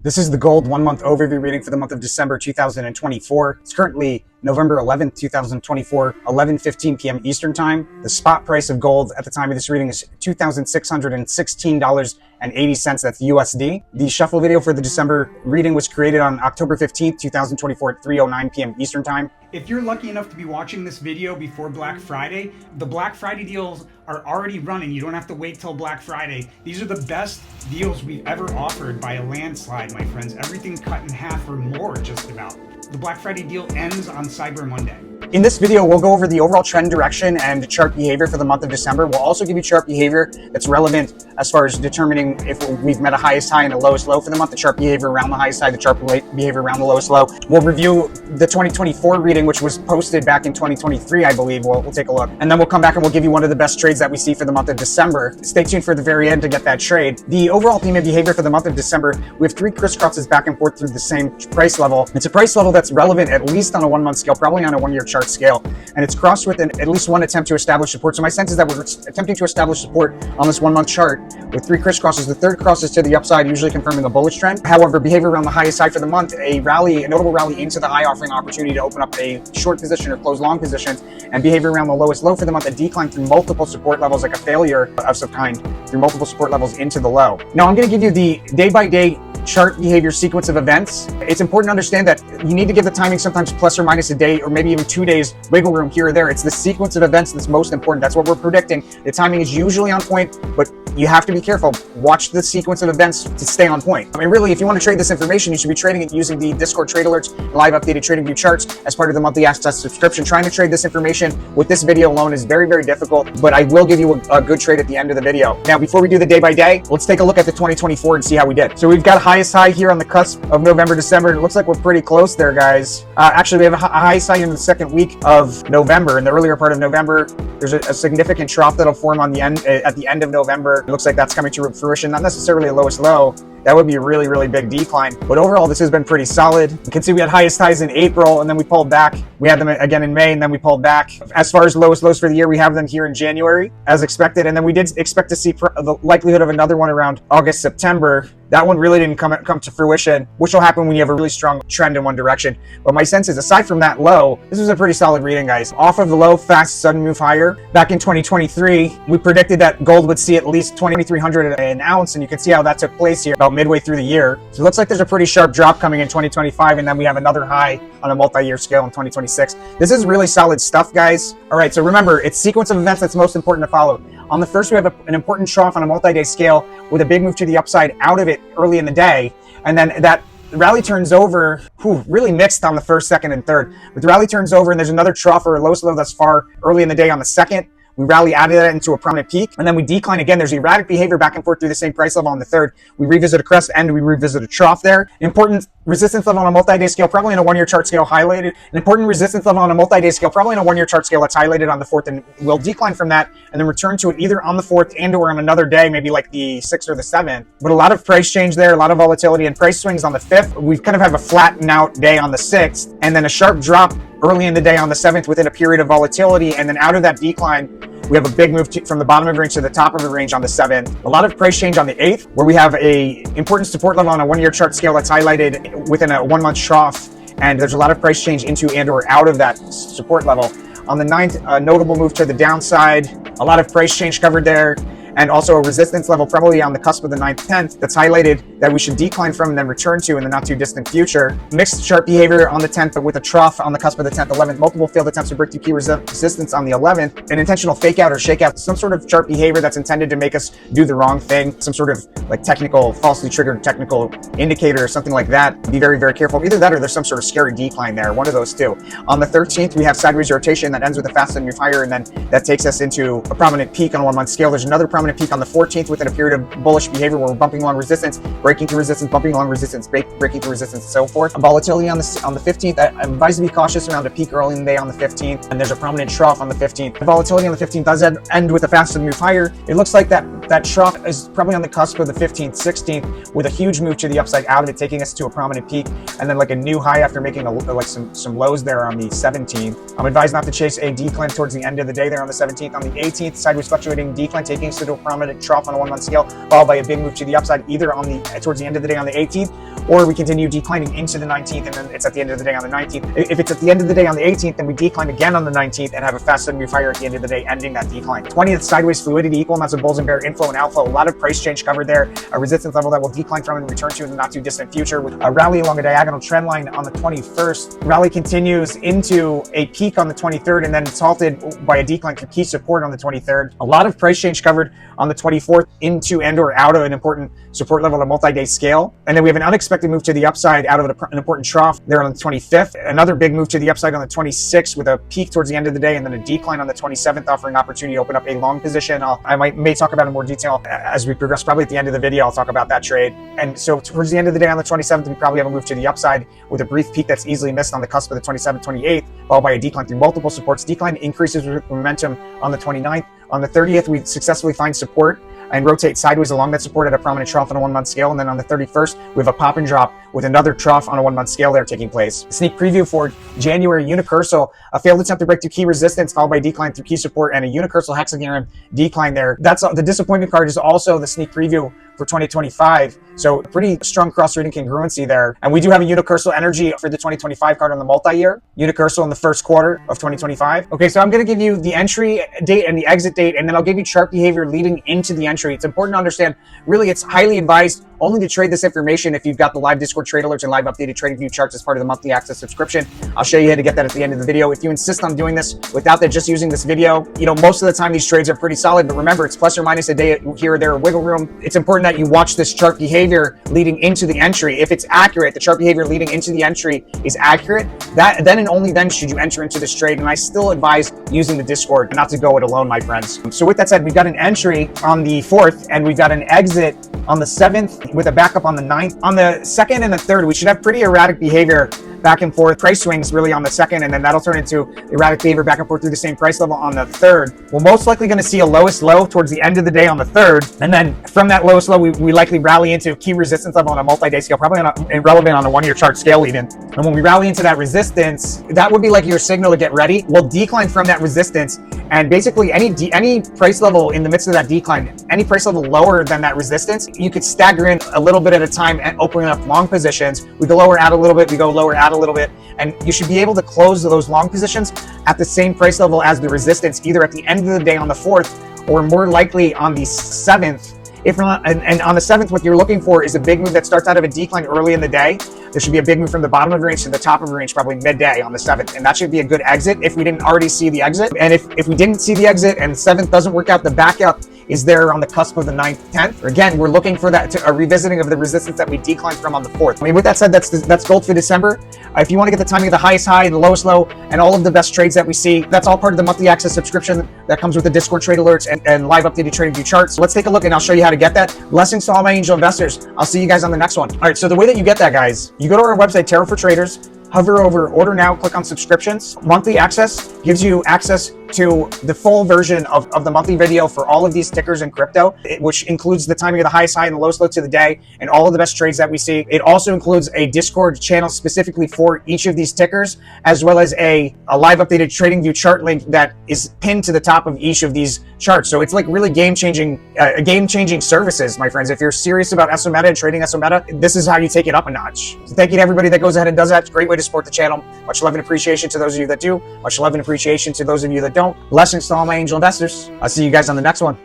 This is the gold 1 month overview reading for the month of December 2024. It's currently November 11th, 2024, 11:15 p.m. Eastern Time. The spot price of gold at the time of this reading is $2,616.80. That's USD. The shuffle video for the December reading was created on October 15th, 2024 at 3:09 p.m. Eastern Time. If you're lucky enough to be watching this video before Black Friday, the Black Friday deals are already running. You don't have to wait till Black Friday. These are the best deals we've ever offered by a landslide, my friends. Everything cut in half or more, just about. The Black Friday deal ends on Cyber Monday. In this video, we'll go over the overall trend direction and chart behavior for the month of December. We'll also give you chart behavior that's relevant as far as determining if we've met a highest high and a lowest low for the month, the chart behavior around the highest high, the chart behavior around the lowest low. We'll review the 2024 reading, which was posted back in 2023, I believe. We'll take a look. And then we'll come back and we'll give you one of the best trades that we see for the month of December. Stay tuned for the very end to get that trade. The overall theme of behavior for the month of December, we have three crisscrosses back and forth through the same price level. It's a price level that's relevant at least on a 1 month scale, probably on a 1 year chart scale. And it's crossed with at least one attempt to establish support. So my sense is that we're attempting to establish support on this 1 month chart with three crisscrosses. The third cross is to the upside, usually confirming a bullish trend. However, behavior around the highest high for the month, a notable rally into the high, offering opportunity to open up a short position or close long positions, and behavior around the lowest low for the month, a decline through multiple support levels, like a failure of some kind through multiple support levels into the low. Now I'm going to give you the day-by-day chart behavior sequence of events. It's important to understand that you need to give the timing sometimes plus or minus a day or maybe even 2 days wiggle room here or there. It's the sequence of events that's most important. That's what we're predicting. The timing is usually on point, but you have to be careful. Watch the sequence of events to stay on point. I mean, really, if you want to trade this information, you should be trading it using the Discord trade alerts, live updated trading view charts as part of the monthly access subscription. Trying to trade this information with this video alone is very, very difficult, but I will give you a good trade at the end of the video. Now, before we do the day by day, let's take a look at the 2024 and see how we did. So we've got highest high here on the cusp of November, December. It looks like we're pretty close there, guys. Actually, we have a highest high in the second week of November. In the earlier part of November, there's a significant trough that'll form on the end at the end of November. It looks like that's coming to fruition. Not necessarily a lowest low. That would be a really, really big decline. But overall, this has been pretty solid. You can see we had highest highs in April, and then we pulled back. We had them again in May, and then we pulled back. As far as lowest lows for the year, we have them here in January, as expected. And then we did expect to see the likelihood of another one around August, September. That one really didn't come to fruition, which will happen when you have a really strong trend in one direction. But my sense is, aside from that low, this was a pretty solid reading, guys. Off of the low, fast, sudden move higher. Back in 2023, we predicted that gold would see at least 2,300 an ounce, and you can see how that took place here about midway through the year. So it looks like there's a pretty sharp drop coming in 2025, and then we have another high on a multi-year scale in 2026. This is really solid stuff, guys. All right, so remember, it's sequence of events that's most important to follow. On the first, we have an important trough on a multi-day scale with a big move to the upside out of it early in the day. And then that rally turns over, really mixed on the first, second, and third. But the rally turns over and there's another trough or a lowest low that's far early in the day on the second. We rally out of that into a prominent peak, and then we decline again. There's erratic behavior back and forth through the same price level on the third. We revisit a crest and we revisit a trough there. Important resistance level on a multi-day scale, probably on a 1 year chart scale highlighted. An important resistance level on a multi-day scale, probably on a 1 year chart scale that's highlighted on the fourth, and we'll decline from that and then return to it either on the fourth and or on another day, maybe like the 6th or the 7th. But a lot of price change there, a lot of volatility and price swings on the 5th. We've kind of have a flatten out day on the 6th, and then a sharp drop early in the day on the 7th within a period of volatility, and then out of that decline, we have a big move from the bottom of the range to the top of the range on the 7th. A lot of price change on the 8th, where we have a important support level on a 1 year chart scale that's highlighted within a 1 month trough, and there's a lot of price change into and or out of that support level. On the 9th, a notable move to the downside, a lot of price change covered there, and also a resistance level probably on the cusp of the 9th, 10th that's highlighted that we should decline from and then return to in the not too distant future. Mixed chart behavior on the 10th, but with a trough on the cusp of the 10th, 11th, multiple failed attempts to break through key resistance on the 11th, an intentional fake out or shakeout, some sort of chart behavior that's intended to make us do the wrong thing, some sort of like technical, falsely triggered technical indicator or something like that. Be very, very careful. Either that or there's some sort of scary decline there, one of those two. On the 13th, we have sideways rotation that ends with a fast and move higher, and then that takes us into a prominent peak on a 1 month scale. There's another prominent peak on the 14th within a period of bullish behavior where we're bumping along resistance, breaking through resistance, bumping along resistance, breaking through resistance, and so forth. Volatility on the 15th, I'm advised to be cautious around a peak early in the day on the 15th, and there's a prominent trough on the 15th. The volatility on the 15th does end with a fast and move higher. It looks like that That trough is probably on the cusp of the 15th, 16th, with a huge move to the upside out of it, taking us to a prominent peak, and then like a new high after making some lows there on the 17th. I'm advised not to chase a decline towards the end of the day there on the 17th. On the 18th, sideways fluctuating decline, taking us to a prominent trough on a 1 month scale, followed by a big move to the upside, either on the towards the end of the day on the 18th, or we continue declining into the 19th, and then it's at the end of the day on the 19th. If it's at the end of the day on the 18th, then we decline again on the 19th and have a fast sudden move higher at the end of the day, ending that decline. 20th, sideways fluidity, equal amounts of bulls and bear inflow and outflow. A lot of price change covered there. A resistance level that will decline from and return to in the not too distant future, with a rally along a diagonal trend line on the 21st. Rally continues into a peak on the 23rd, and then it's halted by a decline through key support on the 23rd. A lot of price change covered on the 24th into and or out of an important support level on a multi-day scale. And then we have an unexpected move to the upside out of an important trough there on the 25th. Another big move to the upside on the 26th with a peak towards the end of the day, and then a decline on the 27th, offering opportunity to open up a long position. I may talk about it in more detail as we progress. Probably at the end of the video, I'll talk about that trade. And so towards the end of the day on the 27th, we probably have a move to the upside with a brief peak that's easily missed on the cusp of the 27th, 28th, followed by a decline through multiple supports. Decline increases with momentum on the 29th. On the 30th, we successfully find support and rotate sideways along that support at a prominent trough on a 1 month scale. And then on the 31st, we have a pop and drop with another trough on a 1 month scale there taking place. Sneak preview for January unicursal, a failed attempt to break through key resistance, followed by decline through key support, and a unicursal hexagram decline there. That's the disappointment card is also the sneak preview for 2025. So pretty strong cross-reading congruency there. And we do have a unicursal energy for the 2025 card on the multi-year. Unicursal in the first quarter of 2025. Okay, so I'm going to give you the entry date and the exit date, and then I'll give you chart behavior leading into the entry. It's important to understand, really, it's highly advised only to trade this information if you've got the live Discord trade alerts and live updated trading view charts as part of the monthly access subscription. I'll show you how to get that at the end of the video. If you insist on doing this without that, just using this video, most of the time these trades are pretty solid, but remember, it's plus or minus a day here or there, wiggle room. It's important that you watch this chart behavior leading into the entry. If it's accurate, the chart behavior leading into the entry is accurate, then and only then should you enter into this trade. And I still advise using the Discord, not to go it alone, my friends. So with that said, we've got an entry on the 4th, and we've got an exit on the 7th with a backup on the 9th. On the 2nd and the 3rd, we should have pretty erratic behavior back and forth. Price swings really on the 2nd, and then that'll turn into erratic behavior back and forth through the same price level on the 3rd. We're most likely going to see a lowest low towards the end of the day on the 3rd, and then from that lowest low, we likely rally into key resistance level on a multi-day scale, probably irrelevant on a 1 year chart scale even. And when we rally into that resistance, that would be like your signal to get ready. We'll decline from that resistance, and basically any price level in the midst of that decline, any price level lower than that resistance, you could stagger in a little bit at a time and open up long positions. We go lower out a little bit, we go lower out a little bit, and you should be able to close those long positions at the same price level as the resistance, either at the end of the day on the 4th or more likely on the 7th. If not, and on the 7th, what you're looking for is a big move that starts out of a decline early in the day. There should be a big move from the bottom of the range to the top of the range, probably midday on the 7th. And that should be a good exit if we didn't already see the exit. And if we didn't see the exit and the 7th doesn't work out, the back out is there on the cusp of the 9th, 10th. Again, we're looking for a revisiting of the resistance that we declined from on the 4th. I mean, with that said, that's gold for December. If you want to get the timing of the highest high, the lowest low, and all of the best trades that we see, that's all part of the monthly access subscription that comes with the Discord trade alerts and live updated trading view charts. So let's take a look and I'll show you how to get that. Blessings to all my angel investors. I'll see you guys on the next one. All right, so the way that you get that, guys, you go to our website, Tarot for Traders, hover over order now, click on subscriptions. Monthly access gives you access to the full version of the monthly video for all of these tickers in crypto, which includes the timing of the highest high and the lowest low to the day and all of the best trades that we see. It also includes a Discord channel specifically for each of these tickers, as well as a live updated trading view chart link that is pinned to the top of each of these charts. So it's like really game-changing services, my friends. If you're serious about SO Meta and trading SO Meta, this is how you take it up a notch. So thank you to everybody that goes ahead and does that. It's a great way to support the channel. Much love and appreciation to those of you that do. Much love and appreciation to those of you that don't. Blessings to all my angel investors. I'll see you guys on the next one.